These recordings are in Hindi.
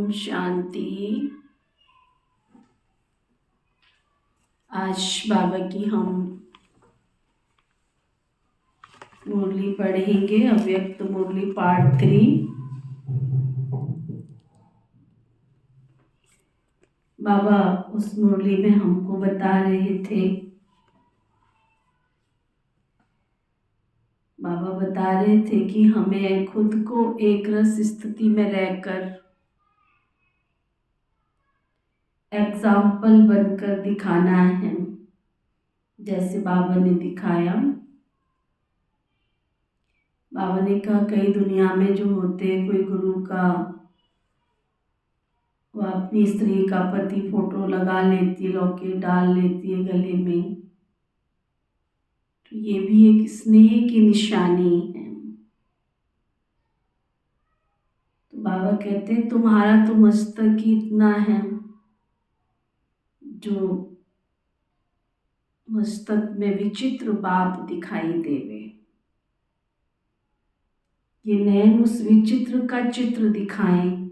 ओम शांति। आज बाबा की हम मुरली पढ़ेंगे, अव्यक्त मुरली पार्ट 3। बाबा उस मुरली में हमको बता रहे थे, बाबा बता रहे थे कि हमें खुद को एक रस स्थिति में रहकर एग्जाम्पल बनकर दिखाना है, जैसे बाबा ने दिखाया। बाबा ने कहा कई दुनिया में जो होते हैं, कोई गुरु का वो अपनी स्त्री का पति फोटो लगा लेती है, लॉकेट डाल लेती है गले में, तो ये भी एक स्नेह की निशानी है। तो बाबा कहते हैं तुम्हारा तो मस्तक ही इतना है जो मस्तक में विचित्र बाप दिखाई देवे, ये नयन उस विचित्र का चित्र दिखाएं।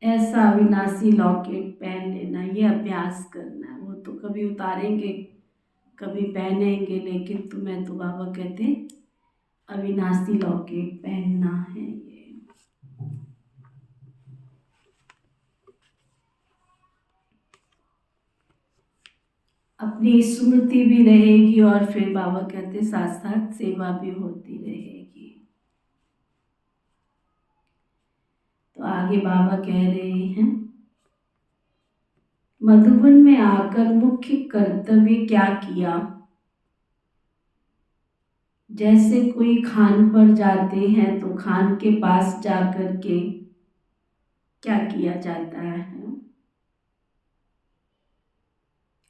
ऐसा अविनाशी लॉकेट पहन लेना, ये अभ्यास करना है। वो तो कभी उतारेंगे कभी पहनेंगे, लेकिन तुम्हें तो बाबा कहते अविनाशी लॉकेट पहनना है। ये अपनी स्मृति भी रहेगी और फिर बाबा कहते साथ साथ सेवा भी होती रहेगी। तो आगे बाबा कह रहे हैं, मधुबन में आकर मुख्य कर्तव्य क्या किया। जैसे कोई खान पर जाते हैं तो खान के पास जाकर के क्या किया जाता है,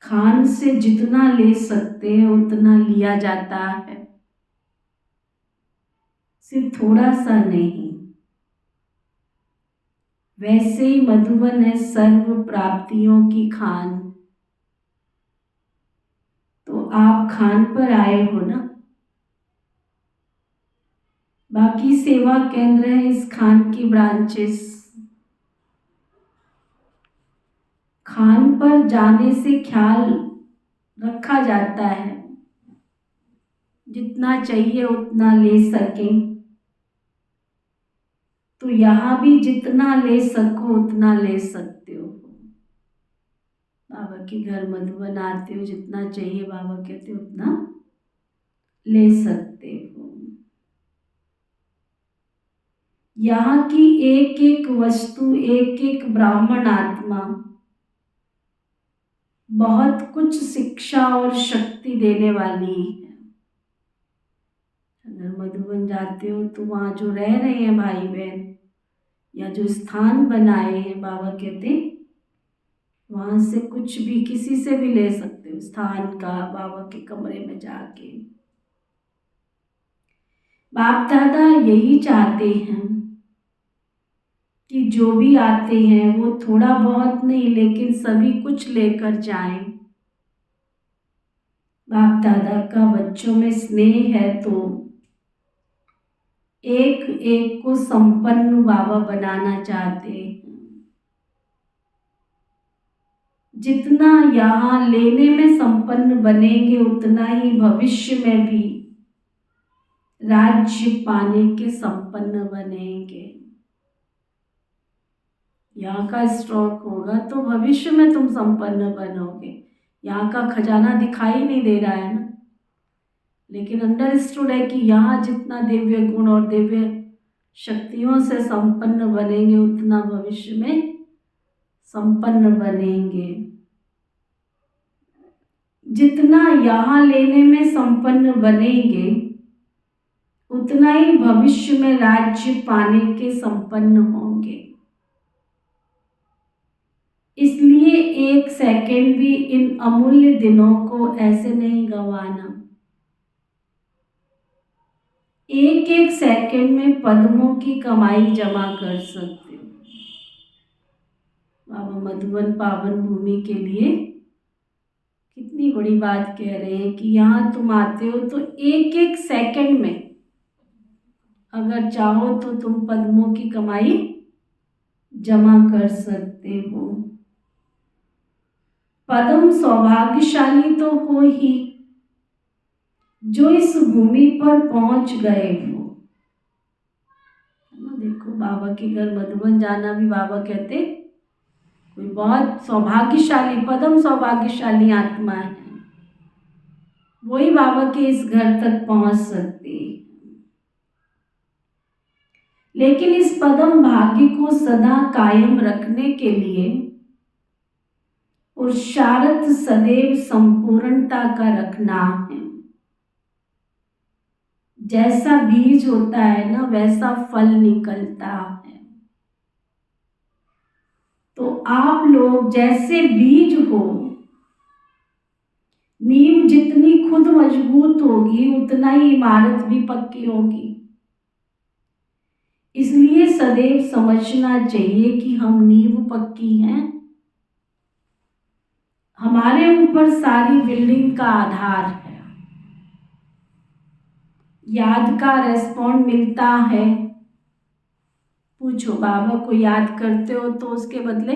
खान से जितना ले सकते हैं उतना लिया जाता है, सिर्फ थोड़ा सा नहीं। वैसे ही मधुबन है सर्व प्राप्तियों की खान। तो आप खान पर आए हो ना, बाकी सेवा केंद्र है इस खान की ब्रांचेस। खान पर जाने से ख्याल रखा जाता है, जितना चाहिए उतना ले सकें। तो यहाँ भी जितना ले सको उतना ले सकते हो। बाबा के घर मधुबन आते हो, जितना चाहिए बाबा कहते उतना ले सकते हो। यहाँ की एक एक वस्तु, एक एक ब्राह्मण आत्मा बहुत कुछ शिक्षा और शक्ति देने वाली है। अगर मधुबन जाते हो तो वहाँ जो रह रहे हैं भाई बहन या जो स्थान बनाए हैं, बाबा कहते वहाँ से कुछ भी किसी से भी ले सकते हो स्थान का, बाबा के कमरे में जाके। बाप दादा यही चाहते हैं कि जो भी आते हैं वो थोड़ा बहुत नहीं लेकिन सभी कुछ लेकर जाएं। बाप दादा का बच्चों में स्नेह है तो एक एक को संपन्न बाबा बनाना चाहते हैं। जितना यहाँ लेने में संपन्न बनेंगे उतना ही भविष्य में भी राज्य पाने के संपन्न बनेंगे। यहाँ का स्टॉक होगा तो भविष्य में तुम संपन्न बनोगे। यहाँ का खजाना दिखाई नहीं दे रहा है ना, लेकिन अंडरस्टूड है कि यहाँ जितना दिव्य गुण और दिव्य शक्तियों से संपन्न बनेंगे उतना भविष्य में संपन्न बनेंगे। जितना यहाँ लेने में संपन्न बनेंगे उतना ही भविष्य में राज्य पाने के संपन्न होंगे। इसलिए एक सेकंड भी इन अमूल्य दिनों को ऐसे नहीं गंवाना। एक एक सेकंड में पद्मों की कमाई जमा कर सकते हो। बाबा मधुबन पावन भूमि के लिए कितनी बड़ी बात कह रहे हैं कि यहाँ तुम आते हो तो एक एक सेकंड में अगर चाहो तो तुम पद्मों की कमाई जमा कर सकते हो। पदम सौभाग्यशाली तो हो ही जो इस भूमि पर पहुंच गए हो। देखो बाबा के घर मधुबन जाना भी बाबा कहते कोई बहुत सौभाग्यशाली, पदम सौभाग्यशाली आत्मा है, वही बाबा के इस घर तक पहुंच सकती है। लेकिन इस पदम भाग्य को सदा कायम रखने के लिए पुरुषार्थ सदैव संपूर्णता का रखना है। जैसा बीज होता है ना वैसा फल निकलता है। तो आप लोग जैसे बीज हो, नींव जितनी खुद मजबूत होगी उतना ही इमारत भी पक्की होगी। इसलिए सदैव समझना चाहिए कि हम नींव पक्की हैं, हमारे ऊपर सारी बिल्डिंग का आधार है। याद का रेस्पॉन्ड मिलता है। पूछो बाबा को याद करते हो तो उसके बदले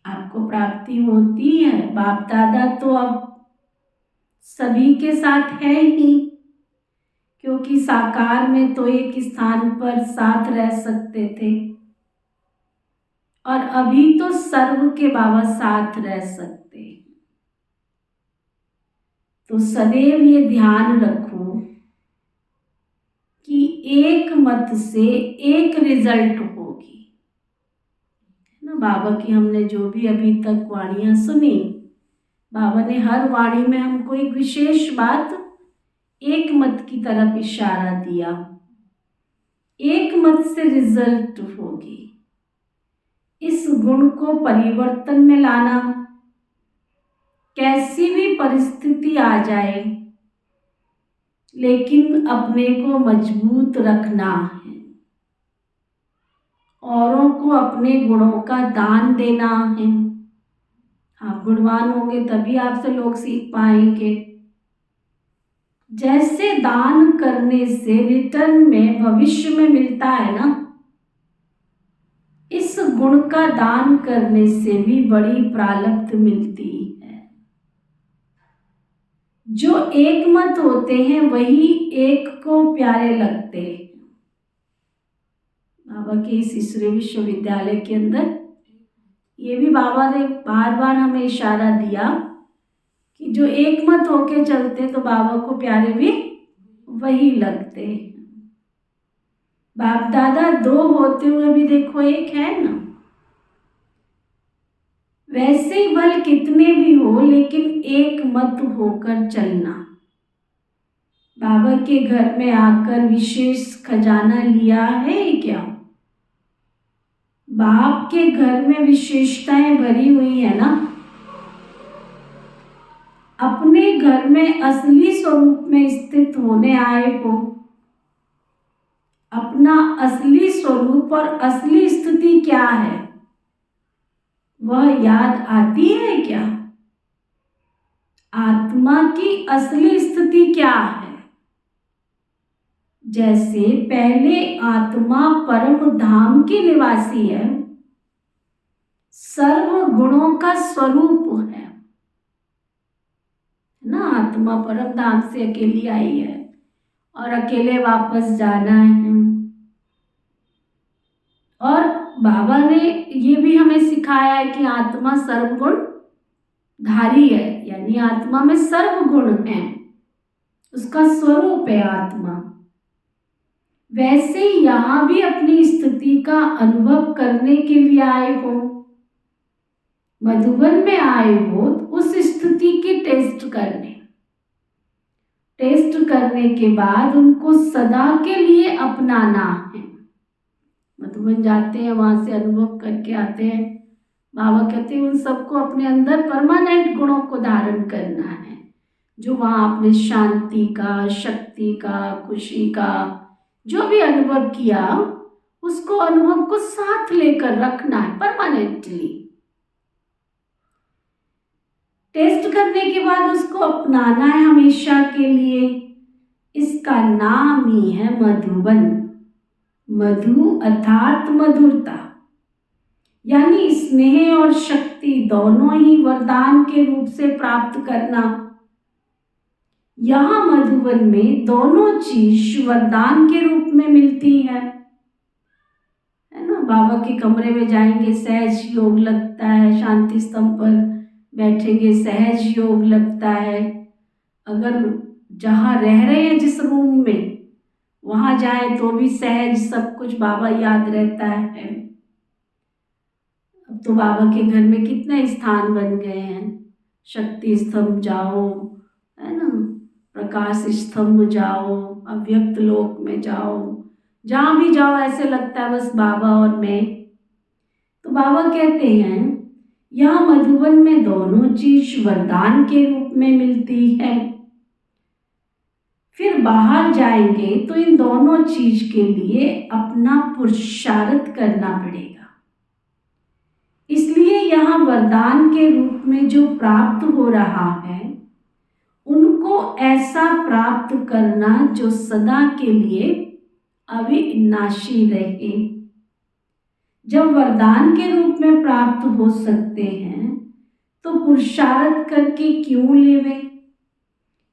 आपको प्राप्ति होती है। बाप दादा तो अब सभी के साथ है ही, क्योंकि साकार में तो एक स्थान पर साथ रह सकते थे और अभी तो सर्व के बाबा साथ रह सकते हैं। तो सदैव ये ध्यान रखो कि एक मत से एक रिजल्ट होगी। ना बाबा की हमने जो भी अभी तक वाणियां सुनी, बाबा ने हर वाणी में हमको एक विशेष बात, एक मत की तरफ इशारा दिया। एक मत से रिजल्ट होगी। इस गुण को परिवर्तन में लाना, कैसी भी परिस्थिति आ जाए लेकिन अपने को मजबूत रखना है। औरों को अपने गुणों का दान देना है। आप गुणवान होंगे तभी आपसे लोग सीख पाएंगे। जैसे दान करने से रिटर्न में भविष्य में मिलता है ना, इस गुण का दान करने से भी बड़ी प्राप्ति मिलती है। जो एक मत होते हैं वही एक को प्यारे लगते हैं। बाबा के इस ईश्वरीय विश्वविद्यालय के अंदर ये भी बाबा ने बार बार हमें इशारा दिया कि जो एक मत होके चलते तो बाबा को प्यारे भी वही लगते हैं। बाप दादा दो होते हुए भी देखो एक है ना। वैसे ही बल कितने भी हो लेकिन एक मत होकर चलना। बाबा के घर में आकर विशेष खजाना लिया है क्या? बाप के घर में विशेषताएं भरी हुई है ना। अपने घर में असली स्वरूप में स्थित होने आए हो। अपना असली स्वरूप और असली स्थिति क्या है वह याद आती है क्या? आत्मा की असली स्थिति क्या है? जैसे पहले आत्मा परम धाम की निवासी है, सर्व गुणों का स्वरूप है ना। आत्मा परम धाम से अकेली आई है और अकेले वापस जाना है। और बाबा ने ये भी हमें सिखाया है कि आत्मा सर्वगुण धारी है, यानी आत्मा में सर्व गुण है, उसका स्वरूप है आत्मा। वैसे यहाँ भी अपनी स्थिति का अनुभव करने के लिए आए हो, मधुबन में आए हो, तो उस स्थिति की टेस्ट करने के बाद उनको सदा के लिए अपनाना है। मधुबन जाते हैं, वहां से अनुभव करके आते हैं। बाबा कहते हैं उन सबको अपने अंदर परमानेंट गुणों को धारण करना है। जो वहां आपने शांति का, शक्ति का, खुशी का जो भी अनुभव किया, उसको अनुभव को साथ लेकर रखना है परमानेंटली। टेस्ट करने के बाद उसको अपनाना है हमेशा के लिए। इसका नाम ही है मधुबन। मधु अर्थात मधुरता। यानी स्नेह और शक्ति दोनों ही वरदान के रूप से प्राप्त करना। यहाँ मधुबन में दोनों चीज वरदान के रूप में मिलती है ना। बाबा के कमरे में जाएंगे सहज योग लगता है, शांति स्तंभ पर बैठेंगे सहज योग लगता है। अगर जहाँ रह रहे हैं जिस रूम में वहां जाए तो भी सहज सब कुछ बाबा याद रहता है। अब तो बाबा के घर में कितने स्थान बन गए हैं, शक्ति स्तंभ जाओ, है ना, प्रकाश स्तंभ जाओ, अव्यक्त लोक में जाओ, जहाँ भी जाओ ऐसे लगता है बस बाबा और मैं। तो बाबा कहते हैं यहाँ मधुबन में दोनों चीज वरदान के रूप में मिलती है। फिर बाहर जाएंगे तो इन दोनों चीज के लिए अपना पुरुषार्थ करना पड़ेगा। इसलिए यहाँ वरदान के रूप में जो प्राप्त हो रहा है उनको ऐसा प्राप्त करना जो सदा के लिए अविनाशी रहे। जब वरदान के रूप में प्राप्त हो सकते हैं तो पुरुषार्थ करके क्यों लेवे।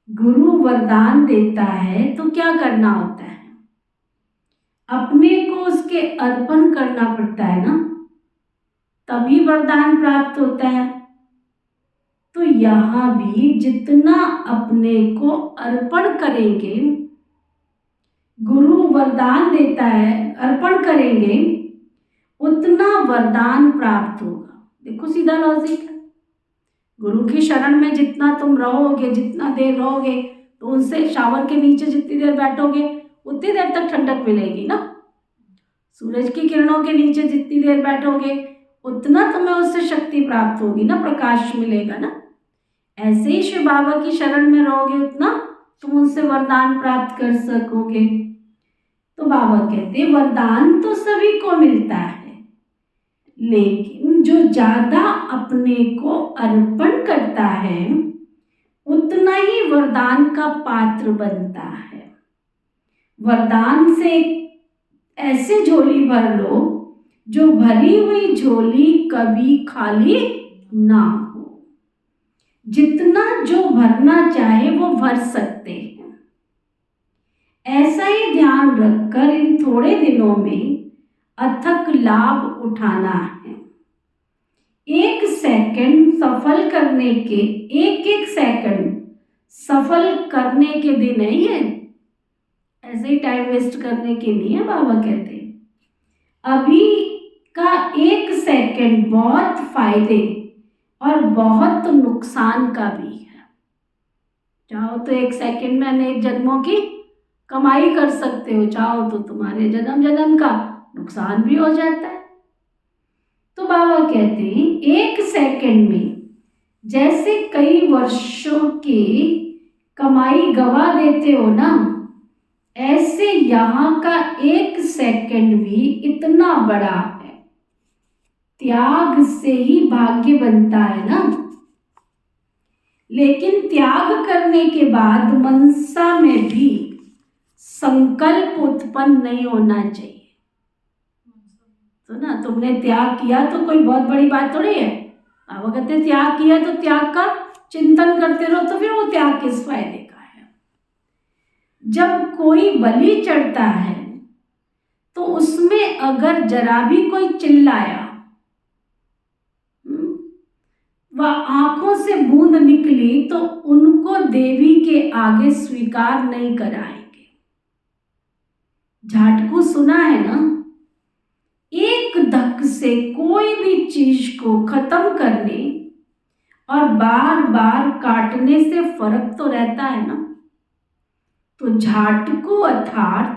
गुरु वरदान देता है तो क्या करना होता है, अपने को उसके अर्पण करना पड़ता है ना, तभी वरदान प्राप्त होता है। तो यहाँ भी जितना अपने को अर्पण करेंगे, गुरु वरदान देता है, अर्पण करेंगे उतना वरदान प्राप्त होगा। देखो सीधा लॉजिक है। गुरु की शरण में जितना तुम रहोगे, जितना देर रहोगे, तो उनसे शावर के नीचे जितनी देर बैठोगे उतनी देर तक ठंडक मिलेगी ना। सूरज की किरणों के नीचे जितनी देर बैठोगे उतना तुम्हें उससे शक्ति प्राप्त होगी ना, प्रकाश मिलेगा ना। ऐसे ही शिव बाबा की शरण में रहोगे उतना तुम उनसे वरदान प्राप्त कर सकोगे। तो बाबा कहते वरदान तो सभी को मिलता है, लेकिन जो ज्यादा अपने को अर्पण करता है उतना ही वरदान का पात्र बनता है। वरदान से ऐसे झोली भर लो जो भरी हुई झोली कभी खाली ना हो। जितना जो भरना चाहे वो भर सकते हैं। ऐसा ही ध्यान रखकर इन थोड़े दिनों में अथक लाभ उठाना है। एक सेकंड सफल करने के, एक एक सेकंड सफल करने के दिन है ये, ऐसे ही टाइम वेस्ट करने के नहीं है। बाबा कहते हैं अभी का एक सेकंड बहुत फायदे और बहुत नुकसान का भी है। चाहो तो एक सेकंड में अनेक जन्मों की कमाई कर सकते हो, चाहो तो तुम्हारे जन्म जन्म का नुकसान भी हो जाता है। तो बाबा कहते हैं एक सेकंड में जैसे कई वर्षों की कमाई गवा देते हो ना, ऐसे यहाँ का एक सेकंड भी इतना बड़ा है। त्याग से ही भाग्य बनता है ना। लेकिन त्याग करने के बाद मनसा में भी संकल्प उत्पन्न नहीं होना चाहिए। तो ना तुमने त्याग किया तो कोई बहुत बड़ी बात थोड़ी है। बाबा कहते त्याग किया तो त्याग का चिंतन करते रहो, तो फिर वो त्याग किस फायदे का है। जब कोई बलि चढ़ता है तो उसमें अगर जरा भी कोई चिल्लाया, वह आंखों से बूंद निकली तो उनको देवी के आगे स्वीकार नहीं कराएंगे। झाटकू सुना है ना, एक धक से कोई भी चीज को खत्म करने और बार बार काटने से फर्क तो रहता है ना। तो झाटकू अर्थात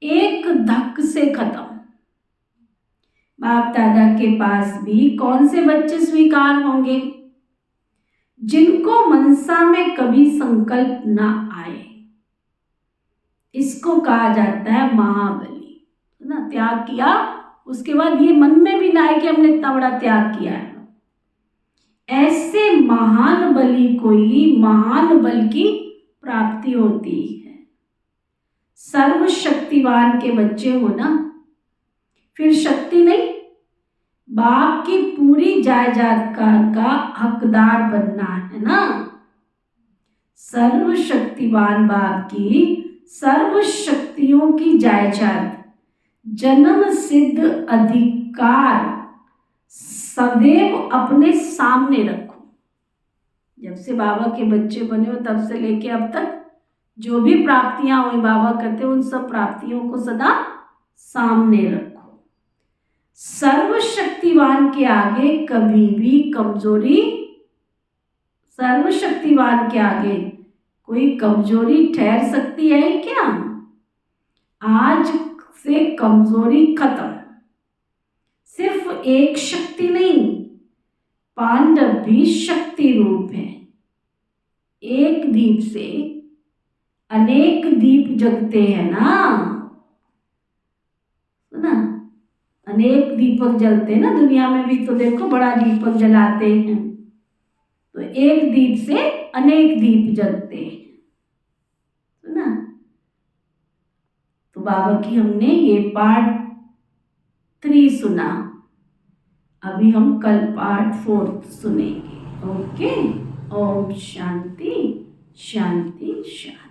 एक धक से खत्म। बाप दादा के पास भी कौन से बच्चे स्वीकार होंगे जिनको मनसा में कभी संकल्प ना आए। इसको कहा जाता है महाबली, ना। त्याग किया उसके बाद ये मन में भी ना आए कि हमने इतना बड़ा त्याग किया है। ऐसे महान बलि को ही महान बल की प्राप्ति होती है। सर्वशक्तिवान के बच्चे हो ना, फिर शक्ति नहीं, बाप की पूरी जायदाद का हकदार बनना है ना। सर्वशक्तिवान बाप की सर्व शक्तियों की जायदाद, जन्म सिद्ध अधिकार सदैव अपने सामने रखो। जब से बाबा के बच्चे बने हो तब से लेके अब तक जो भी प्राप्तियां हुई बाबा करते उन सब प्राप्तियों को सदा सामने रखो। सर्वशक्तिवान के आगे कभी भी कमजोरी, सर्वशक्तिवान के आगे कोई कमजोरी ठहर सकती है क्या? आज से कमजोरी खत्म। सिर्फ एक शक्ति नहीं, पांडव भी शक्ति रूप है। एक दीप से अनेक दीप जगते हैं ना, अनेक दीपक जलते हैं ना दुनिया में भी, तो देखो बड़ा दीपक जलाते हैं, तो एक दीप से अनेक दीप जलते हैं ना। तो बाबा की हमने ये पार्ट 3 सुना, अभी हम कल पार्ट 4 सुनेंगे। ओके, ओम शांति शांति शांति।